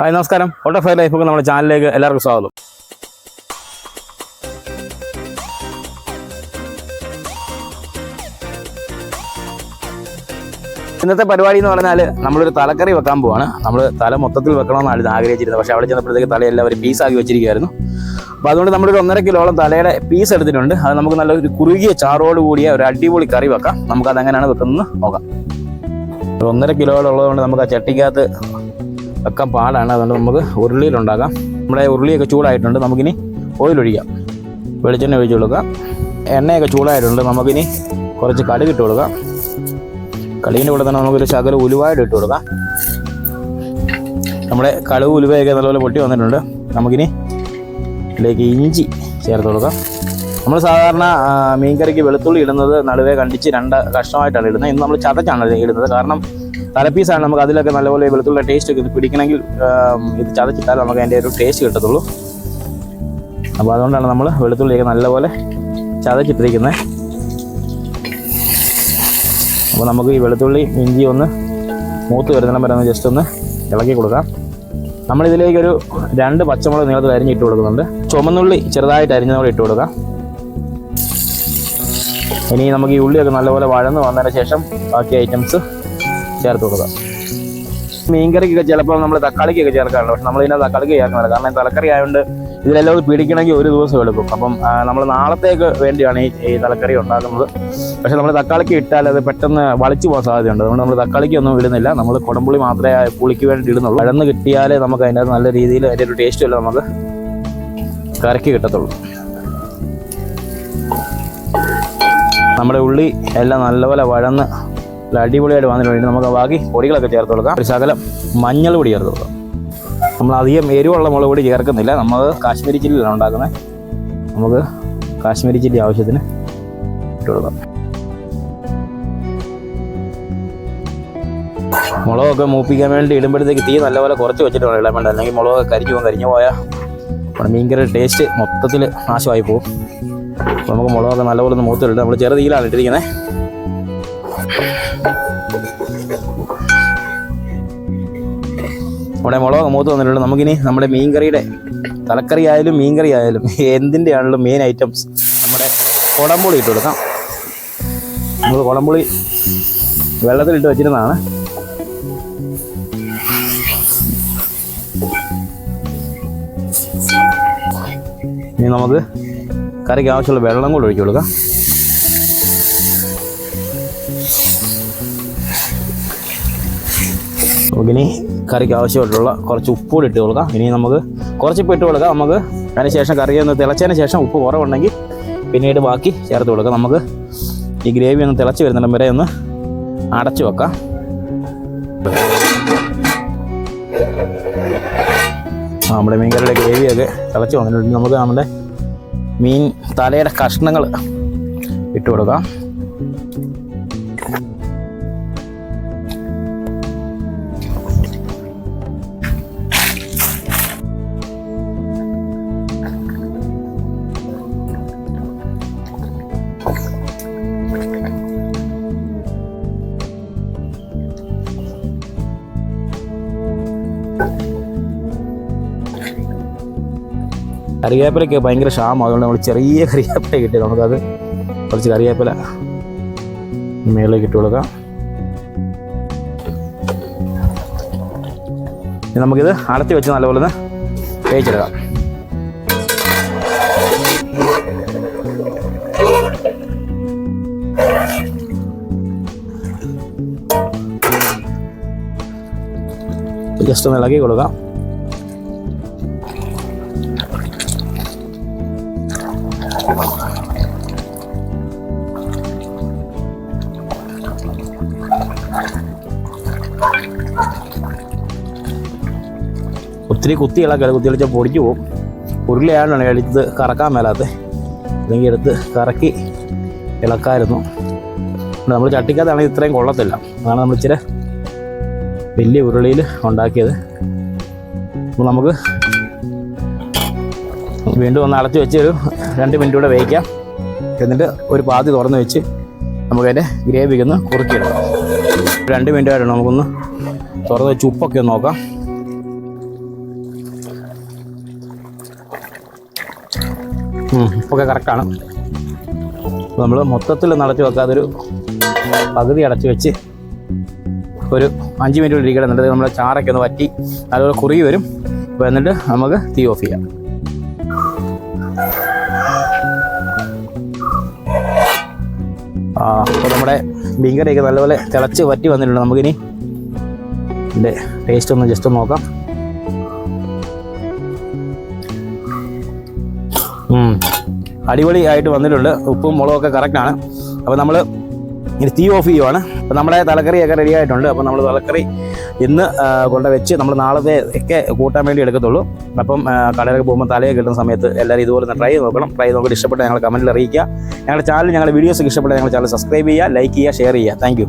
Hi നമസ്കാരം. Auto fire ലൈഫൊക്കെ നമ്മുടെ ചാനലിലേക്ക് എല്ലാവർക്കും സ്വാഗതം. ഇന്നത്തെ പരിപാടി എന്ന് പറഞ്ഞാൽ നമ്മളൊരു തലക്കറി വെക്കാൻ പോവാണ്. നമ്മൾ തല മൊത്തത്തിൽ വെക്കണമെന്നാണ് ആഗ്രഹിച്ചിരുന്നത്. പക്ഷേ അവിടെ ചെന്നപ്പോഴത്തേക്ക് തല എല്ലാവരും പീസാക്കി വെച്ചിരിക്കുകയായിരുന്നു. അപ്പോൾ അതുകൊണ്ട് നമ്മളൊരു 1.5 കിലോളം തലയുടെ പീസ് എടുത്തിട്ടുണ്ട്. അത് നമുക്ക് നല്ലൊരു കുറുകിയ ചാറോട് കൂടിയ ഒരു അടിപൊളി കറി വെക്കാം. നമുക്കതെങ്ങനെയാണ് വെക്കുന്നത് നോക്കാം. 1.5 കിലോയുള്ളതുകൊണ്ട് നമുക്ക് ആ ചട്ടിക്കകത്ത് വെക്കാൻ പാടാണ്. അതുകൊണ്ട് നമുക്ക് ഉരുളിയിലുണ്ടാക്കാം. നമ്മുടെ ഉരുളിയൊക്കെ ചൂടായിട്ടുണ്ട്. നമുക്കിനി ഓയിലൊഴിക്കാം. വെളിച്ചെണ്ണ ഒഴിച്ച് കൊടുക്കാം. എണ്ണയൊക്കെ ചൂടായിട്ടുണ്ട്. നമുക്കിനി കുറച്ച് കടുക് ഇട്ട് കൊടുക്കാം. കടുകിൻ്റെ കൂടെ തന്നെ നമുക്കൊരു ശകലം ഉലുവായിട്ട് ഇട്ട് കൊടുക്കാം. നമ്മുടെ കടുക് ഉലുവയൊക്കെ നല്ലപോലെ പൊട്ടി വന്നിട്ടുണ്ട്. നമുക്കിനി ഇതിലേക്ക് ഇഞ്ചി ചേർത്ത് കൊടുക്കാം. നമ്മൾ സാധാരണ മീൻകറിക്ക് വെളുത്തുള്ളി ഇടുന്നത് നടുവേ കണ്ടിച്ച് 2 കഷ്ണമായിട്ടാണ് ഇടുന്നത്. ഇന്ന് നമ്മൾ ചതച്ചാണ് ഇടുന്നത്. കാരണം തലപ്പീസാണ്. നമുക്ക് അതിലൊക്കെ നല്ലപോലെ വെളുത്തുള്ള ടേസ്റ്റ് ഒക്കെ പിടിക്കണമെങ്കിൽ ഇത് ചതച്ചിട്ടാൽ നമുക്ക് അതിൻ്റെ ഒരു ടേസ്റ്റ് കിട്ടത്തുള്ളൂ. അപ്പോൾ അതുകൊണ്ടാണ് നമ്മൾ വെളുത്തുള്ളിയൊക്കെ നല്ലപോലെ ചതച്ചിട്ടിരിക്കുന്നത്. അപ്പോൾ നമുക്ക് ഈ വെളുത്തുള്ളി ഇഞ്ചി ഒന്ന് മൂത്ത് വരുന്നിടം വരെ ഒന്ന് ജസ്റ്റ് ഒന്ന് ഇളക്കി കൊടുക്കാം. നമ്മളിതിലേക്കൊരു 2 പച്ചമുളക് നീളത്തിൽ അരിഞ്ഞിട്ട് കൊടുക്കുന്നുണ്ട്. ചുമന്നുള്ളി ചെറുതായിട്ട് അരിഞ്ഞതോടെ ഇട്ട് കൊടുക്കാം. ഇനി നമുക്ക് ഈ ഉള്ളിയൊക്കെ നല്ലപോലെ വഴന്ന് വന്നതിന് ശേഷം ബാക്കി ഐറ്റംസ് ചേർത്ത് കൊടുക്കാം. മീൻകറിക്കൊക്കെ ചിലപ്പോൾ നമ്മൾ തക്കാളിക്കൊക്കെ ചേർക്കാറുണ്ട്. പക്ഷെ നമ്മളിതിനെ തക്കാളിക്ക് ചേർക്കുന്നില്ല. കാരണം തലക്കറി ആയതുകൊണ്ട് ഇതിലെല്ലാം പിടിക്കണമെങ്കിൽ 1 ദിവസം എടുക്കും. അപ്പം നമ്മൾ നാളത്തേക്ക് വേണ്ടിയാണ് ഈ തലക്കറി ഉണ്ടാക്കുന്നത്. പക്ഷെ നമ്മൾ തക്കാളിക്ക് ഇട്ടാൽ അത് പെട്ടെന്ന് വളിച്ചു പോകാൻ സാധ്യതയുണ്ട്. അതുകൊണ്ട് നമ്മൾ തക്കാളിക്കൊന്നും ഇടുന്നില്ല. നമ്മൾ കുടംപുളി മാത്രമേ പുളിക്ക് വേണ്ടി ഇടുന്നുള്ളൂ. വഴന്ന് കിട്ടിയാലേ നമുക്ക് അതിൻ്റെ നല്ല രീതിയിൽ അതിൻ്റെ ഒരു ടേസ്റ്റ് എല്ലാം നമുക്ക് കറിക്ക് കിട്ടത്തുള്ളൂ. നമ്മുടെ ഉള്ളി എല്ലാം നല്ലപോലെ വഴന്ന് അടിപൊളിയായിട്ട് വന്നിട്ടുണ്ട്. നമുക്ക് ബാക്കി പൊടികളൊക്കെ ചേർത്ത് കൊടുക്കാം. ഒരു ശകലം മഞ്ഞൾ പൊടി ചേർത്ത് കൊടുക്കാം. നമ്മൾ അധികം എരിവുള്ള മുളക് പൊടി ചേർക്കുന്നില്ല. നമ്മൾ കാശ്മീരി ചില്ലിയാണ് ഉണ്ടാക്കുന്നത്. നമുക്ക് കാശ്മീരി ചില്ലി ആവശ്യത്തിന് ഇട്ട് കൊടുക്കാം. മുളകൊക്കെ മൂപ്പിക്കാൻ വേണ്ടി ഇടുമ്പോഴത്തേക്ക് തീ നല്ലപോലെ കുറച്ച് വെച്ചിട്ട് വേണം ഇടാൻ വേണ്ട. അല്ലെങ്കിൽ മുളകൊക്കെ കരിഞ്ഞു പോയാൽ നമ്മുടെ മീൻകറി ടേസ്റ്റ് മൊത്തത്തിൽ നാശമായി പോകും. അപ്പോൾ നമുക്ക് മുളകൊക്കെ നല്ലപോലെ ഒന്ന് മൂത്തിട്ട് നമ്മൾ ചെറു തീയിലാണ് ഇട്ടിരിക്കുന്നത്. നമ്മുടെ മുളക് മൂത്ത് വന്നിട്ടുണ്ട്. നമുക്കിനി നമ്മുടെ മീൻകറിയുടെ തലക്കറി ആയാലും മീൻകറി ആയാലും എന്തിൻ്റെ ആണെങ്കിലും മെയിൻ ഐറ്റംസ് നമ്മുടെ കുടംപുളി ഇട്ട് കൊടുക്കാം. നമ്മൾ കുടംപുളി വെള്ളത്തിലിട്ട് വെച്ചിരുന്നതാണ്. ഇനി നമുക്ക് കറിക്ക് ആവശ്യമുള്ള വെള്ളം കൂടെ ഒഴിച്ചു കൊടുക്കാം. നമുക്കിനി കറിക്ക് ആവശ്യമായിട്ടുള്ള കുറച്ച് ഉപ്പ് കൂടി ഇട്ട് കൊടുക്കാം. ഇനി നമുക്ക് കുറച്ച് ഇട്ട് കൊടുക്കാം. നമുക്ക് അതിന് ശേഷം കറി ഒന്ന് തിളച്ചതിന് ശേഷം ഉപ്പ് കുറവുണ്ടെങ്കിൽ പിന്നീട് ബാക്കി ചേർത്ത് കൊടുക്കാം. നമുക്ക് ഈ ഗ്രേവി ഒന്ന് തിളച്ച് വരുന്നിടം വരെ ഒന്ന് അടച്ചു വെക്കാം. നമ്മുടെ മീൻകറിയുടെ ഗ്രേവിയൊക്കെ തിളച്ച് വന്നിട്ടുണ്ട്. നമുക്ക് നമ്മുടെ മീൻ തലയുടെ കഷ്ണങ്ങൾ ഇട്ട് കൊടുക്കാം. കറിവേപ്പിലയ്ക്ക് ഭയങ്കര ക്ഷാമം. അതുകൊണ്ട് നമ്മൾ ചെറിയ കറിവേപ്പില കിട്ടി. നമുക്കത് കുറച്ച് കറിവേപ്പില മേളിലേക്ക് ഇട്ട് കൊടുക്കാം. നമുക്കിത് അടത്തി വെച്ച് നല്ലപോലെ ഒന്ന് വേവിച്ചെടുക്കാം. ജസ്റ്റ് ഒന്ന് ഇളക്കി കൊടുക്കാം. ഒത്തിരി കുത്തി ഇളക്കരുത്. കുത്തി ഇളച്ചാൽ പൊടിച്ചു പോകും. ഉരുളിയാണ്ടാണ് എടുത്ത് കറക്കാൻ മേലാത്ത. അല്ലെങ്കിൽ എടുത്ത് കറക്കി ഇളക്കായിരുന്നു. നമ്മൾ ചട്ടിക്കകത്താണെങ്കിൽ ഇത്രയും കൊള്ളത്തില്ല. അതാണ് നമ്മൾ ഇച്ചിരി വലിയ ഉരുളിയിൽ ഉണ്ടാക്കിയത്. അപ്പോൾ നമുക്ക് വീണ്ടും ഒന്ന് അടച്ച് വെച്ച് ഒരു 2 മിനിറ്റ് കൂടെ വേവിക്കാം. എന്നിട്ട് ഒരു പാതി തുറന്ന് വെച്ച് നമുക്കതിൻ്റെ ഗ്രേവിക്ക് ഒന്ന് കുറുക്കിയെടുക്കാം. 2 മിനിറ്റ് ആയിട്ടുണ്ട്. നമുക്കൊന്ന് തുറന്ന് വെച്ച് ഉപ്പൊക്കെ ഒന്ന് നോക്കാം. ഒക്കെ കറക്റ്റാണ്. നമ്മൾ മൊത്തത്തിൽ നടത്തി വെക്കാതൊരു പകുതി അടച്ചു വെച്ച് ഒരു 5 മിനിറ്റ് ഇരിക്കണം. എന്നിട്ട് നമ്മുടെ ചാറൊക്കെ ഒന്ന് വറ്റി അതുപോലെ കുറുകി വരും. അപ്പോൾ എന്നിട്ട് നമുക്ക് തീ ഓഫ് ചെയ്യാം. അപ്പോൾ നമ്മുടെ മീൻകറിയൊക്കെ നല്ലപോലെ തിളച്ച് വറ്റി വന്നിട്ടുണ്ട്. നമുക്കിനി ഇതിൻ്റെ ടേസ്റ്റ് ഒന്ന് ജസ്റ്റ് നോക്കാം. അടിപൊളി ആയിട്ട് വന്നിട്ടുണ്ട്. ഉപ്പും മുളകൊക്കെ കറക്റ്റാണ്. അപ്പോൾ നമ്മൾ ഇനി തീ ഓഫ് ചെയ്യുവാണ്. അപ്പോൾ നമ്മുടെ തലക്കറിയൊക്കെ റെഡി ആയിട്ടുണ്ട്. അപ്പോൾ നമ്മൾ തലക്കറി ഇന്ന് കൊണ്ട് വെച്ച് നമ്മൾ നാളത്തെ ഒക്കെ കൂട്ടാൻ വേണ്ടി എടുക്കത്തുള്ളൂ. അപ്പം കടയിലൊക്കെ പോകുമ്പോൾ തലയൊക്കെ കിട്ടുന്ന സമയത്ത് എല്ലാവരും ഇതുപോലെ ഒന്ന് ട്രൈ നോക്കണം. ട്രൈ നോക്കിയിട്ട് ഇഷ്ടപ്പെട്ട ഞങ്ങൾ കമൻറ്റിൽ അറിയിക്കുക. ഞങ്ങളുടെ ചാനൽ, ഞങ്ങളുടെ വീഡിയോസൊക്കെ ഇഷ്ടപ്പെട്ട ഞങ്ങളുടെ ചാനൽ സബ്സ്ക്രൈബ് ചെയ്യുക, ലൈക്ക് ചെയ്യുക, ഷെയർ ചെയ്യുക. താങ്ക്